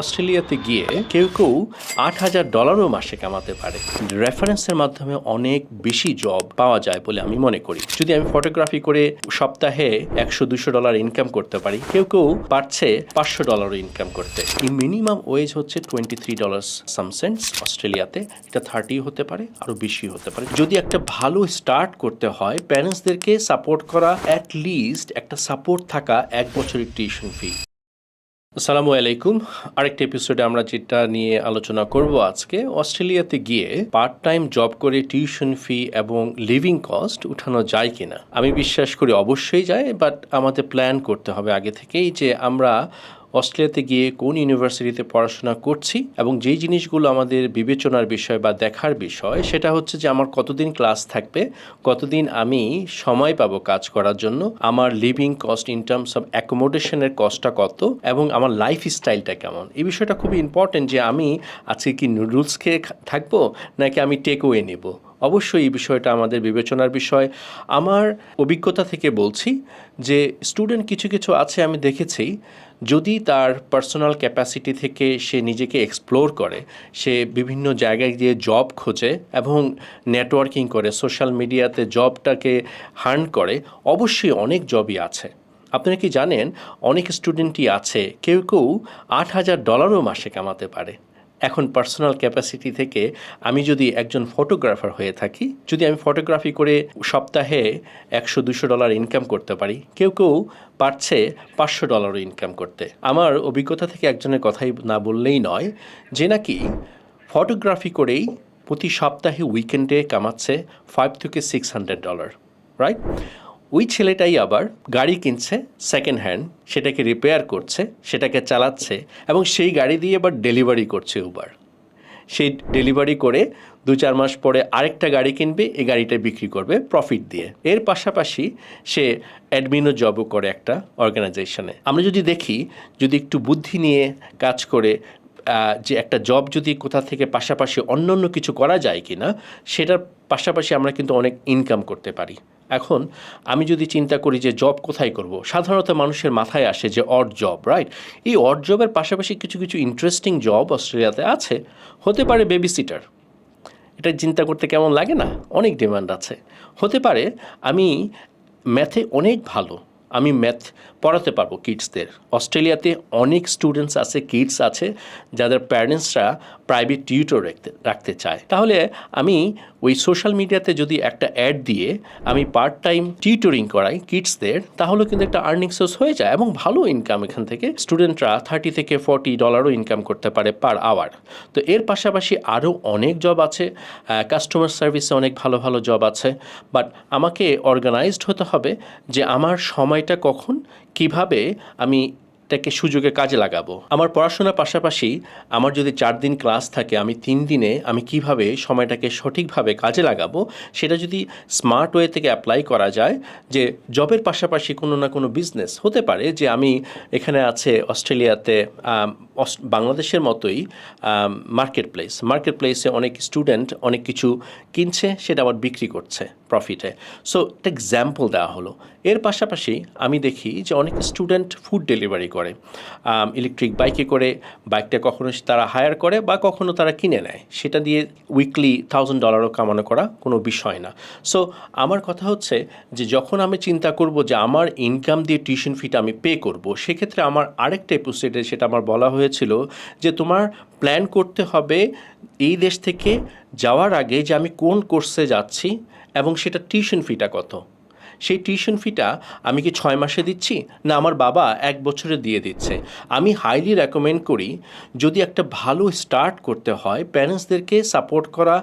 অস্ট্রেলিয়াতে গিয়ে কেউ কেউ $8,000 মাসে কামাতে পারে। রেফারেন্সের মাধ্যমে অনেক বেশি জব পাওয়া যায় বলে আমি মনে করি। যদি আমি ফটোগ্রাফি করে সপ্তাহে $100-200 ইনকাম করতে পারি, কেউ কেউ পারছে $500 ইনকাম করতে। এই মিনিমাম ওয়েজ হচ্ছে $23 সাম সেন্টস অস্ট্রেলিয়াতে। এটা 30 হতে পারে, আরও বেশি হতে পারে। যদি একটা ভালো স্টার্ট করতে হয়, প্যারেন্টসদেরকে সাপোর্ট করা, অ্যাটলিস্ট একটা সাপোর্ট থাকা 1 বছরের টিউশন ফি। আসসালামু আলাইকুম। আরেকটা এপিসোডে আমরা যেটা নিয়ে আলোচনা করব আজকে, অস্ট্রেলিয়াতে গিয়ে পার্ট টাইম জব করে টিউশন ফি এবং লিভিং কস্ট উঠানো যায় কিনা। আমি বিশ্বাস করি অবশ্যই যায়, বাট আমাদের প্ল্যান করতে হবে আগে থেকেই যে আমরা অস্ট্রেলিয়াতে গিয়ে কোন ইউনিভার্সিটিতে পড়াশোনা করছি এবং যেই জিনিসগুলো আমাদের বিবেচনার বিষয় বা দেখার বিষয় সেটা হচ্ছে যে আমার কতদিন ক্লাস থাকবে, কতদিন আমি সময় পাবো কাজ করার জন্য, আমার living cost in terms of অ্যাকোমোডেশনের কস্টটা কত এবং আমার লাইফ স্টাইলটা কেমন। এই বিষয়টা খুবই ইম্পর্টেন্ট যে আমি আজকে কি নুডলস খেয়ে থাকবো নাকি আমি টেক ওয়ে নেব। অবশ্যই এই বিষয়টা আমাদের বিবেচনার বিষয়। আমার অভিজ্ঞতা থেকে বলছি যে স্টুডেন্ট কিছু কিছু আছে আমি দেখেছি, যদি তার পার্সোনাল ক্যাপাসিটি থেকে সে নিজেকে এক্সপ্লোর করে, সে বিভিন্ন জায়গায় গিয়ে জব খোঁজে এবং নেটওয়ার্কিং করে, সোশ্যাল মিডিয়াতে জবটাকে হার্ন করে, অবশ্যই অনেক জবই আছে। আপনারা কি জানেন অনেক স্টুডেন্টই আছে কেউ কেউ $8,000 মাসে কামাতে পারে। এখন পার্সোনাল ক্যাপাসিটি থেকে আমি যদি একজন ফটোগ্রাফার হয়ে থাকি, যদি আমি ফটোগ্রাফি করে সপ্তাহে $100-200 ইনকাম করতে পারি, কেউ কেউ পারছে $500 ইনকাম করতে। আমার অভিজ্ঞতা থেকে একজনের কথাই না বললেই নয়, যে নাকি ফটোগ্রাফি করেই প্রতি সপ্তাহে উইকেন্ডে কামাচ্ছে $500-600, রাইট? ওই ছেলেটাই আবার গাড়ি কিনছে সেকেন্ড হ্যান্ড, সেটাকে রিপেয়ার করছে, সেটাকে চালাচ্ছে এবং সেই গাড়ি দিয়ে এবার ডেলিভারি করছে উবার। সেই ডেলিভারি করে 2-4 মাস পরে আরেকটা গাড়ি কিনবে, এই গাড়িটা বিক্রি করবে প্রফিট দিয়ে। এর পাশাপাশি সে অ্যাডমিনও জবও করে একটা অর্গানাইজেশনে। আমরা যদি দেখি, যদি একটু বুদ্ধি নিয়ে কাজ করে যে একটা জব যদি কোথা থেকে পাশাপাশি অন্য কিছু করা যায় কি না, সেটার পাশাপাশি আমরা কিন্তু অনেক ইনকাম করতে পারি। এখন আমি যদি চিন্তা করি যে জব কোথায় করব, সাধারণত মানুষের মাথায় আসে যে অড জব, রাইট? এই অড জবের পাশাপাশি কিছু কিছু ইন্টারেস্টিং জব অস্ট্রেলিয়াতে আছে। হতে পারে বেবি সিটার, এটা চিন্তা করতে কেমন লাগে না? অনেক ডিমান্ড আছে। হতে পারে আমি ম্যাথে অনেক ভালো, আমি ম্যাথ পড়াতে পারবো কিডসদের। অস্ট্রেলিয়াতে অনেক স্টুডেন্টস আছে, কিডস আছে যাদের প্যারেন্টসরা প্রাইভেট টিউটর রাখতে চায়। তাহলে আমি ওই সোশ্যাল মিডিয়াতে যদি একটা অ্যাড দিয়ে আমি পার্ট টাইম টিউটরিং করাই কিডসদের, তাহলে কিন্তু একটা আর্নিং সোর্স হয়ে যায় এবং ভালো ইনকাম এখান থেকে স্টুডেন্টরা $30-40 ইনকাম করতে পারে পার আওয়ার। তো এর পাশাপাশি আরও অনেক জব আছে, কাস্টমার সার্ভিসে অনেক ভালো ভালো জব আছে। বাট আমাকে অর্গানাইজড হতে হবে যে আমার সময়টা কখন, কিভাবে আমি এটাকে সুযোগে কাজে লাগাবো। আমার পড়াশোনার পাশাপাশি আমার যদি 4 দিন ক্লাস থাকে, আমি 3 দিনে আমি কিভাবে সময়টাকে সঠিকভাবে কাজে লাগাবো, সেটা যদি স্মার্ট ওয়ে থেকে অ্যাপ্লাই করা যায়, যে জবের পাশাপাশি কোনো না কোনো বিজনেস হতে পারে। যে আমি এখানে আছে অস্ট্রেলিয়াতে বাংলাদেশের মতোই মার্কেট প্লেসে অনেক স্টুডেন্ট অনেক কিছু কিনছে, সেটা আবার বিক্রি করছে প্রফিটে। সো একটা এক্সাম্পল দেওয়া হলো। এর পাশাপাশি আমি দেখি যে অনেক স্টুডেন্ট ফুড ডেলিভারি করে, ইলেকট্রিক বাইকে করে। বাইকটা কখনো তারা হায়ার করে বা কখনো তারা কিনে নেয়, সেটা দিয়ে উইকলি $1,000 কামানো করা কোনো বিষয় না। সো আমার কথা হচ্ছে যে যখন আমি চিন্তা করব যে আমার ইনকাম দিয়ে টিউশন ফিটা আমি পে করব, সেক্ষেত্রে আমার আরেকটা এপিসোডে সেটা আমার বলা হয়েছিল যে তোমার প্ল্যান করতে হবে এই দেশ থেকে যাওয়ার আগে যে আমি কোন কোর্সে যাচ্ছি এবং সেটা টিউশন ফিটা কত। সেই টিউশন ফিটা আমি কি 6 মাসে দিচ্ছি না আমার বাবা 1 বছরে দিয়ে দিচ্ছে। আমি হাইলি রেকমেন্ড করি, যদি একটা ভালো স্টার্ট করতে হয়, প্যারেন্টসদেরকে সাপোর্ট করা,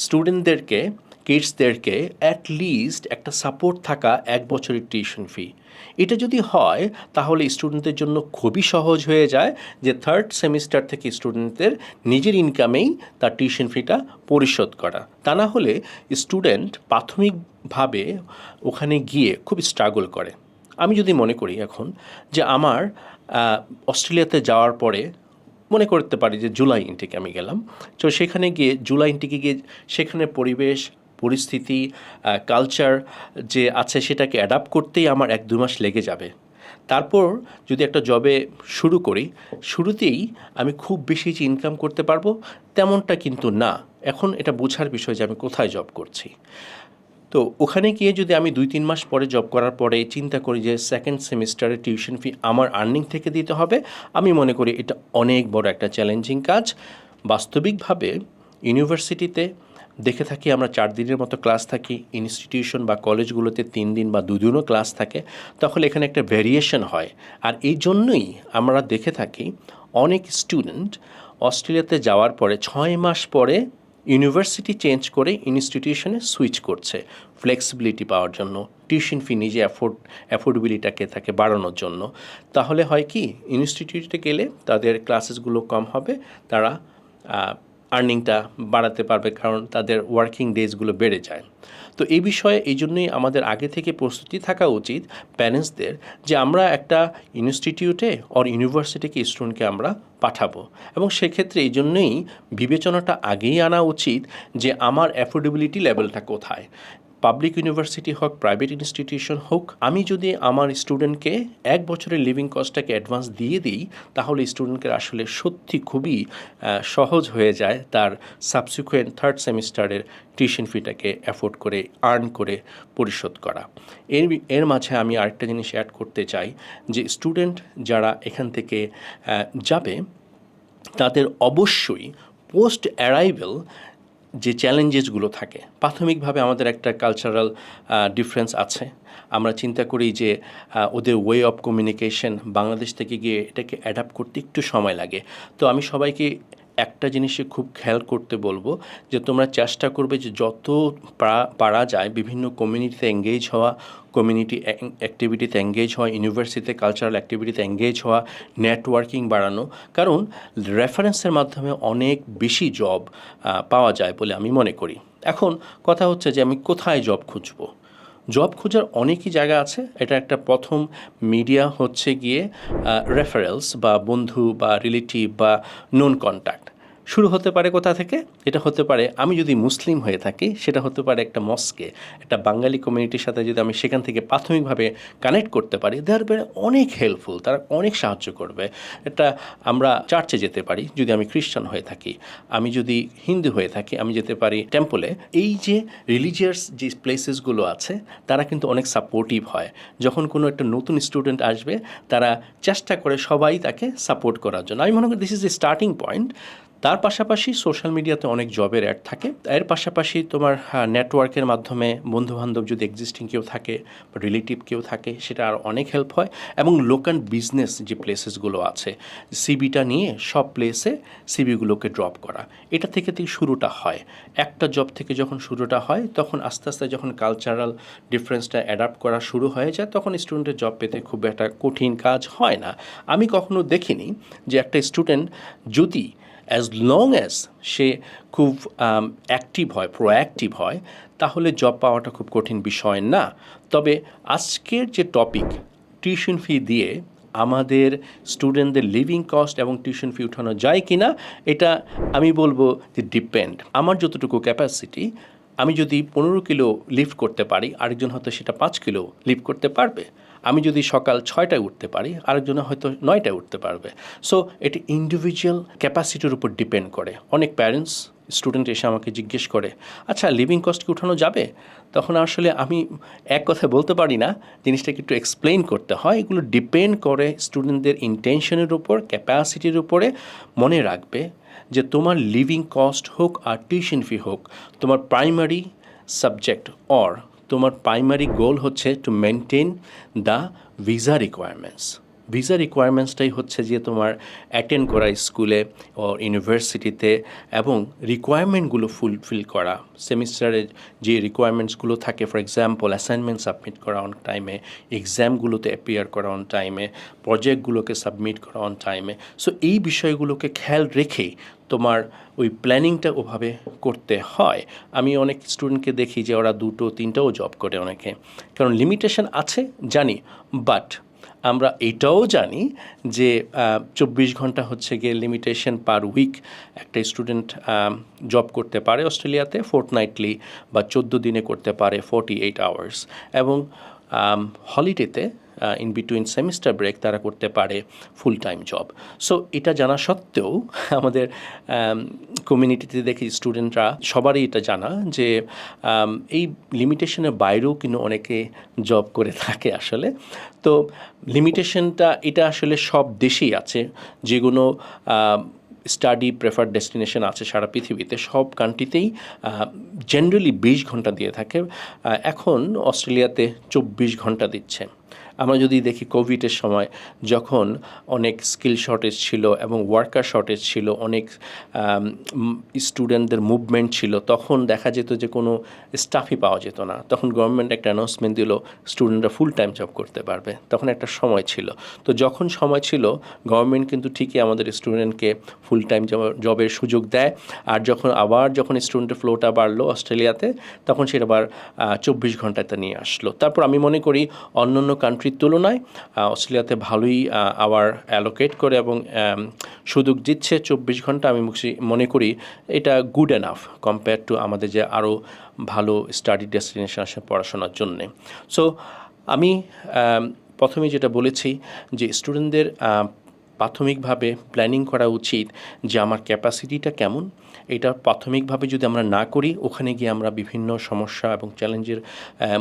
স্টুডেন্টদেরকে, কিডসদেরকে অ্যাটলিস্ট একটা সাপোর্ট থাকা 1 বছরের টিউশন ফি। এটা যদি হয় তাহলে স্টুডেন্টদের জন্য খুবই সহজ হয়ে যায় যে 3rd সেমিস্টার থেকে স্টুডেন্টদের নিজের ইনকামেই তার টিউশন ফিটা পরিশোধ করা। তা না হলে স্টুডেন্ট প্রাথমিকভাবে ওখানে গিয়ে খুব স্ট্রাগল করে। আমি যদি মনে করি এখন যে আমার অস্ট্রেলিয়াতে যাওয়ার পরে মনে করতে পারি যে জুলাই ইনটেকে আমি গেলাম, তো সেখানে গিয়ে জুলাই ইনটেকে গিয়ে সেখানে পরিবেশ, পরিস্থিতি, কালচার যে আছে সেটাকে অ্যাডাপ্ট করতেই আমার 1-2 মাস লেগে যাবে। তারপর যদি একটা জবে শুরু করি, শুরুতেই আমি খুব বেশি যে ইনকাম করতে পারবো তেমনটা কিন্তু না। এখন এটা বোঝার বিষয় যে আমি কোথায় জব করছি। তো ওখানে গিয়ে যদি আমি 2-3 মাস পরে জব করার পরে চিন্তা করি যে সেকেন্ড সেমিস্টারে টিউশন ফি আমার আর্নিং থেকে দিতে হবে, আমি মনে করি এটা অনেক বড় একটা চ্যালেঞ্জিং কাজ। বাস্তবিকভাবে ইউনিভার্সিটিতে দেখে থাকি আমরা 4 দিনের মতো ক্লাস থাকি, ইনস্টিটিউশন বা কলেজগুলোতে 3 দিন বা 2 দিনও ক্লাস থাকে, তখন এখানে একটা ভেরিয়েশন হয়। আর এই জন্যই আমরা দেখে থাকি অনেক স্টুডেন্ট অস্ট্রেলিয়াতে যাওয়ার পরে 6 মাস পরে ইউনিভার্সিটি চেঞ্জ করে ইনস্টিটিউশনে সুইচ করছে ফ্লেক্সিবিলিটি পাওয়ার জন্য, টিউশন ফি নিজে অ্যাফোর্ডেবিলিটাকে তাকে বাড়ানোর জন্য। তাহলে হয় কি, ইনস্টিটিউটে গেলে তাদের ক্লাসেসগুলো কম হবে, তারা আর্নিংটা বাড়াতে পারবে, কারণ তাদের ওয়ার্কিং ডেজগুলো বেড়ে যায়। তো এই বিষয়ে এই জন্যই আমাদের আগে থেকে প্রস্তুতি থাকা উচিত প্যারেন্টসদের, যে আমরা একটা ইনস্টিটিউটে অর ইউনিভার্সিটিকে স্টুডেন্টকে আমরা পাঠাবো, এবং সেক্ষেত্রে এই জন্যই বিবেচনাটা আগেই আনা উচিত যে আমার অ্যাফোর্ডেবিলিটি লেভেলটা কোথায়। পাবলিক ইউনিভার্সিটি হোক, প্রাইভেট ইনস্টিটিউশন হোক, আমি যদি আমার স্টুডেন্টকে 1 বছরের লিভিং কস্টটাকে অ্যাডভান্স দিয়ে দিই, তাহলে স্টুডেন্টকে আসলে সত্যি খুবই সহজ হয়ে যায় তার সাবসিকুয়েন্ট থার্ড সেমিস্টারের টিউশন ফিটাকে অ্যাফোর্ড করে, আর্ন করে পরিশোধ করা। এর মাঝে আমি আরেকটা জিনিস অ্যাড করতে চাই, যে স্টুডেন্ট যারা এখান থেকে যাবে তাদের অবশ্যই পোস্ট অ্যারাইভেল যে চ্যালেঞ্জেসগুলো থাকে, প্রাথমিকভাবে আমাদের একটা কালচারাল ডিফারেন্স আছে। আমরা চিন্তা করি যে ওদের ওয়ে অফ কমিউনিকেশন বাংলাদেশ থেকে গিয়ে এটাকে অ্যাডাপ্ট করতে একটু সময় লাগে। তো আমি সবাইকে একটা জিনিসে খুব খেয়াল করতে বলবো, যে তোমরা চেষ্টা করবে যে যত পারা যায় বিভিন্ন কমিউনিটিতে এঙ্গেজ হওয়া, কমিউনিটি অ্যাক্টিভিটিতে এঙ্গেজ হওয়া, ইউনিভার্সিটিতে কালচারাল অ্যাক্টিভিটিতে এঙ্গেজ হওয়া, নেটওয়ার্কিং বাড়ানো, কারণ রেফারেন্সের মাধ্যমে অনেক বেশি জব পাওয়া যায় বলে আমি মনে করি। এখন কথা হচ্ছে যে আমি কোথায় জব খুঁজবো। জব খোঁজার অনেকই জায়গা আছে। এটা একটা প্রথম মিডিয়া হচ্ছে গিয়ে রেফারেলস বা বন্ধু বা রিলেটিভ বা নোন কন্ট্যাক্ট। শুরু হতে পারে কোথা থেকে? এটা হতে পারে, আমি যদি মুসলিম হয়ে থাকি সেটা হতে পারে একটা মস্কে, একটা বাঙালি কমিউনিটির সাথে যদি আমি সেখান থেকে প্রাথমিকভাবে কানেক্ট করতে পারি, দেয়ার অনেক হেল্পফুল, তারা অনেক সাহায্য করবে। এটা আমরা চার্চে যেতে পারি যদি আমি খ্রিস্টান হয়ে থাকি, আমি যদি হিন্দু হয়ে থাকি আমি যেতে পারি টেম্পলে। এই যে রিলিজিয়াস যে প্লেসেসগুলো আছে তারা কিন্তু অনেক সাপোর্টিভ হয়। যখন কোনো একটা নতুন স্টুডেন্ট আসবে তারা চেষ্টা করে সবাই তাকে সাপোর্ট করার জন্য। আমি মনে করি this is a starting point. তার পাশাপাশি সোশ্যাল মিডিয়াতে অনেক জবের অ্যাড থাকে, এর পাশাপাশি তোমার নেটওয়ার্কের মাধ্যমে বন্ধুবান্ধব যদি এক্সিস্টিং কেউ থাকে বা রিলেটিভ কেউ থাকে সেটা আর অনেক হেল্প হয়। এবং লোকাল বিজনেস যে প্লেসেসগুলো আছে, সিবিটা নিয়ে সব প্লেসে সিবিগুলোকে ড্রপ করা, এটা থেকে শুরুটা হয়। একটা জব থেকে যখন শুরুটা হয় তখন আস্তে আস্তে যখন কালচারাল ডিফারেন্সটা অ্যাডাপ্ট করা শুরু হয়ে যায় তখন স্টুডেন্টের জব পেতে খুব একটা কঠিন কাজ হয় না। আমি কখনো দেখিনি যে একটা স্টুডেন্ট যদি অ্যাজ লং অ্যাজ সে খুব অ্যাক্টিভ হয়, প্রোঅ্যাক্টিভ হয়, তাহলে জব পাওয়াটা খুব কঠিন বিষয় না। তবে আজকের যে টপিক, টিউশন ফি দিয়ে আমাদের স্টুডেন্টদের লিভিং কস্ট এবং টিউশন ফি উঠানো যায় কি না, এটা আমি বলবো যে ডিপেন্ড। আমার যতটুকু ক্যাপাসিটি, আমি যদি 15 কিলো লিফট করতে পারি, আরেকজন হয়তো সেটা 5 কিলো লিফট করতে পারবে। আমি যদি সকাল 6টায় উঠতে পারি, আরেকজনে হয়তো 9টায় উঠতে পারবে। সো এটি ইন্ডিভিজুয়াল ক্যাপাসিটির উপর ডিপেন্ড করে। অনেক প্যারেন্টস স্টুডেন্ট এসে আমাকে জিজ্ঞেস করে, আচ্ছা লিভিং কস্ট কি উঠানো যাবে? তখন আসলে আমি এক কথা বলতে পারি না, জিনিসটাকে একটু এক্সপ্লেইন করতে হয়। এগুলো ডিপেন্ড করে স্টুডেন্টদের ইন্টেনশনের উপর, ক্যাপাসিটির উপরে। মনে রাখবে যে তোমার লিভিং কস্ট হোক আর টিউশন ফি হোক, তোমার প্রাইমারি সাবজেক্ট অর তোমার প্রাইমারি গোল হচ্ছে to maintain the visa requirements. Visa রিকোয়ারমেন্টসটাই হচ্ছে যে তোমার অ্যাটেন্ড করা স্কুলে ও ইউনিভার্সিটিতে, এবং রিকোয়ারমেন্টগুলো ফুলফিল করা। সেমিস্টারের যে রিকোয়ারমেন্টসগুলো থাকে, ফর এক্সাম্পল অ্যাসাইনমেন্ট সাবমিট করা অন টাইমে, এক্সামগুলোতে অ্যাপিয়ার করা অন টাইমে, প্রজেক্টগুলোকে সাবমিট করা অন টাইমে। সো এই বিষয়গুলোকে খেয়াল রেখেই তোমার ওই প্ল্যানিংটা ওভাবে করতে হয়। আমি অনেক স্টুডেন্টকে দেখি যে ওরা 2-3টাও জব করে অনেকে, কারণ লিমিটেশন আছে জানি, বাট আমরা এটাও জানি যে 24 ঘন্টা হচ্ছে গিয়ে লিমিটেশন পার উইক একটা স্টুডেন্ট জব করতে পারে অস্ট্রেলিয়াতে, ফোর্টনাইটলি বা 14 দিনে করতে পারে 48 আওয়ার্স। এবং হলিডেতে ইন বিটুইন সেমিস্টার ব্রেক তারা করতে পারে ফুল টাইম জব। সো এটা জানা সত্ত্বেও আমাদের কমিউনিটিতে দেখি স্টুডেন্টরা সবারই এটা জানা যে এই লিমিটেশনের বাইরেও কিন্তু অনেকে জব করে থাকে আসলে। তো লিমিটেশনটা এটা আসলে সব দেশেই আছে, যেগুলো স্টাডি প্রেফার্ড ডেস্টিনেশন আছে সারা পৃথিবীতে, সব কান্ট্রিতেই জেনারেলি 20 ঘন্টা দিয়ে থাকে। এখন অস্ট্রেলিয়াতে 24 ঘন্টা দিচ্ছে। আমরা যদি দেখি কোভিডের সময় যখন অনেক স্কিল শর্টেজ ছিল এবং ওয়ার্কার শর্টেজ ছিল, অনেক স্টুডেন্টদের মুভমেন্ট ছিল, তখন দেখা যেত যে কোনো স্টাফই পাওয়া যেত না। তখন গভর্নমেন্ট একটা অ্যানাউন্সমেন্ট দিল স্টুডেন্টরা ফুল টাইম জব করতে পারবে। তখন একটা সময় ছিল। তো যখন সময় ছিল গভর্নমেন্ট কিন্তু ঠিকই আমাদের স্টুডেন্টকে ফুল টাইম জবের সুযোগ দেয়। আর যখন স্টুডেন্টের ফ্লোটা বাড়লো অস্ট্রেলিয়াতে, তখন সেটা আবার 24 ঘন্টাতে নিয়ে আসলো। তারপর আমি মনে করি অন্যান্য কান্ট্রির তুলনায় অস্ট্রেলিয়াতে ভালোই আওয়ার অ্যালোকেট করে এবং সুযোগ দিচ্ছে 24 ঘন্টা। আমি মনে করি এটা গুড এনাফ কম্পেয়ার টু আমাদের যে আরও ভালো স্টাডি ডেস্টিনেশন আসে পড়াশোনার জন্যে। সো আমি প্রথমে যেটা বলেছি যে স্টুডেন্টদের প্রাথমিকভাবে প্ল্যানিং করা উচিত যে আমার ক্যাপাসিটিটা কেমন। এটা প্রাথমিকভাবে যদি আমরা না করি, ওখানে গিয়ে আমরা বিভিন্ন সমস্যা এবং চ্যালেঞ্জের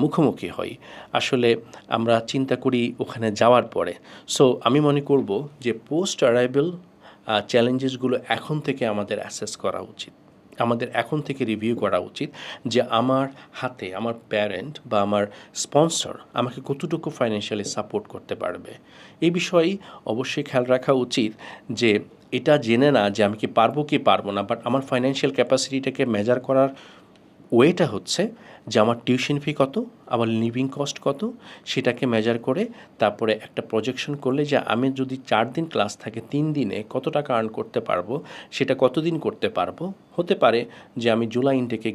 মুখোমুখি হই। আসলে আমরা চিন্তা করি ওখানে যাওয়ার পরে। সো আমি মনে করব যে পোস্ট অ্যারাইভাল চ্যালেঞ্জেসগুলো এখন থেকে আমাদের অ্যাসেস করা উচিত, আমাদের এখন থেকে রিভিউ করা উচিত যে আমার হাতে আমার প্যারেন্ট বা আমার স্পন্সর আমাকে কতটুকু ফাইন্যান্সিয়ালি সাপোর্ট করতে পারবে। এই বিষয়ে অবশ্যই খেয়াল রাখা উচিত যে এটা জেনে না যে আমি কি পারবো কি পারবো না, বাট আমার ফাইন্যান্সিয়াল ক্যাপাসিটিটাকে মেজার করার ওয়েটা হচ্ছে যে আমার টিউশন ফি কত, আমার লিভিং কস্ট কত, সেটাকে মেজার করে তারপরে একটা প্রজেকশন করলে যে আমি যদি 4 দিন ক্লাস থাকে 3 দিনে কত টাকা আর্ন করতে পারবো, সেটা কতদিন করতে পারবো। হতে পারে যে আমি জুলাই ইনটেকে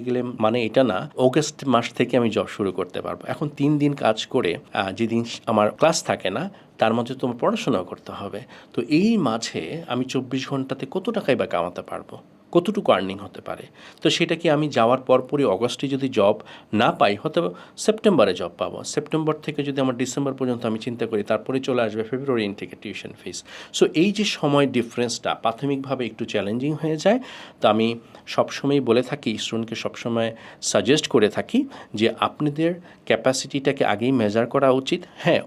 গেলে মানে এটা না অগস্ট মাস থেকে আমি জব শুরু করতে পারবো। এখন 3 দিন কাজ করে যেদিন আমার ক্লাস থাকে না তার মধ্যে তো আমার পড়াশোনাও করতে হবে। তো এই মাঝে আমি 24 ঘন্টাতে কত টাকাই বা কামাতে পারবো, কতটুকু আর্নিং হতে পারে। তো সেটা কি আমি যাওয়ার পরপরই অগস্টে যদি জব না পাই, হয়তো সেপ্টেম্বরে জব পাবো। সেপ্টেম্বর থেকে যদি আমার ডিসেম্বর পর্যন্ত আমি চিন্তা করি, তারপরে চলে আসবে ফেব্রুয়ারি থেকে টিউশন ফিস। সো এই যে সময় ডিফারেন্সটা প্রাথমিকভাবে একটু চ্যালেঞ্জিং হয়ে যায়। তো আমি সবসময়ই বলে থাকি, স্টুডেন্টকে সবসময় সাজেস্ট করে থাকি যে আপনাদের ক্যাপাসিটিটাকে আগেই মেজার করা উচিত। হ্যাঁ,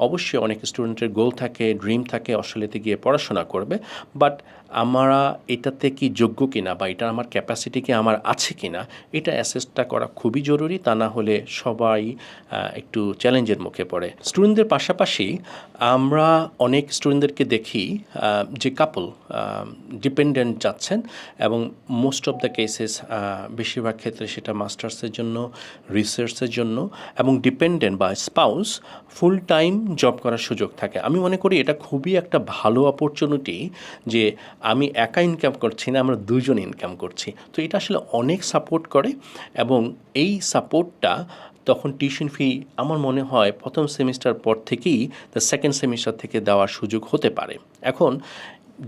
অবশ্যই অনেক স্টুডেন্টের গোল থাকে, ড্রিম থাকে অস্ট্রেলিয়াতে গিয়ে পড়াশোনা করবে, বাট আমরা এটাতে কি যোগ্য কিনা বা এটা আমার ক্যাপাসিটি কি আমার আছে কিনা, এটা অ্যাসেসটা করা খুবই জরুরি। তা না হলে সবাই একটু চ্যালেঞ্জের মুখে পড়ে। স্টুডেন্টদের পাশাপাশি আমরা অনেক স্টুডেন্টদেরকে দেখি যে কাপল ডিপেন্ডেন্ট যাচ্ছেন, এবং মোস্ট অফ দ্য কেসেস বেশিরভাগ ক্ষেত্রে সেটা মাস্টার্সের জন্য, রিসার্চের জন্য, এবং ডিপেন্ডেন্ট বা স্পাউস ফুল টাইম জব করার সুযোগ থাকে। আমি মনে করি এটা খুবই একটা ভালো অপরচুনিটি যে আমি একা ইনকাম করছি না, আমরা দুজন ইনকাম করছি। তো এটা আসলে অনেক সাপোর্ট করে, এবং এই সাপোর্টটা তখন টিউশন ফি আমার মনে হয় প্রথম সেমিস্টার পর থেকেই সেকেন্ড সেমিস্টার থেকে দেওয়ার সুযোগ হতে পারে। এখন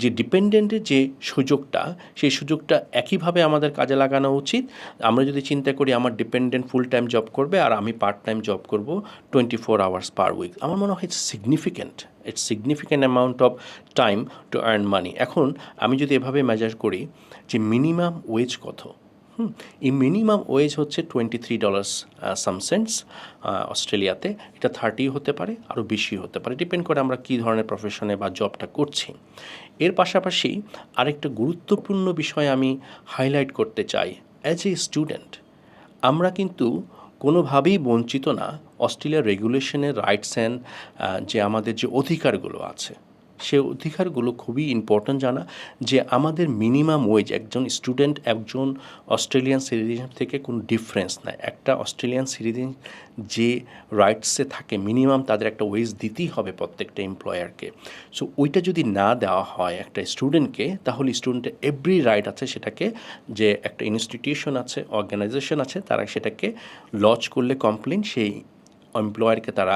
যে ডিপেন্ডেন্টের যে সুযোগটা, সেই সুযোগটা একইভাবে আমাদের কাজে লাগানো উচিত। আমরা যদি চিন্তা করি আমার ডিপেন্ডেন্ট ফুল টাইম জব করবে আর আমি পার্ট টাইম জব করব 24 আওয়ার্স পার উইক, আমার মনে হয় it's significant amount of time to earn money. এখন আমি যদি এভাবে মেজার করি যে মিনিমাম ওয়েজ কত, এই মিনিমাম ওয়েজ হচ্ছে $23 সাম সেন্টস অস্ট্রেলিয়াতে। এটা 30 হতে পারে, আরও বেশি হতে পারে, ডিপেন্ড করে আমরা কী ধরনের প্রফেশনে বা জবটা করছি। এর পাশাপাশি আরেকটা গুরুত্বপূর্ণ বিষয় আমি হাইলাইট করতে চাই, অ্যাজ এ স্টুডেন্ট আমরা কিন্তু কোনোভাবেই বঞ্চিত না অস্ট্রেলিয়ার রেগুলেশনের রাইটস অ্যান্ড যে আমাদের যে অধিকারগুলো আছে, সে অধিকারগুলো খুবই ইম্পর্ট্যান্ট জানা। যে আমাদের মিনিমাম ওয়েজ একজন স্টুডেন্ট একজন অস্ট্রেলিয়ান সিটিজেন থেকে কোনো ডিফারেন্স নাই। একটা অস্ট্রেলিয়ান সিটিজেন যে রাইটসে থাকে মিনিমাম তাদের একটা ওয়েজ দিতেই হবে প্রত্যেকটা এমপ্লয়ারকে। সো ওইটা যদি না দেওয়া হয় একটা স্টুডেন্টকে, তাহলে স্টুডেন্টের এভরি রাইট আছে সেটাকে, যে একটা ইনস্টিটিউশন আছে, অর্গানাইজেশন আছে, তারা সেটাকে লজ করলে কমপ্লেন সেই এমপ্লয়ারকে তারা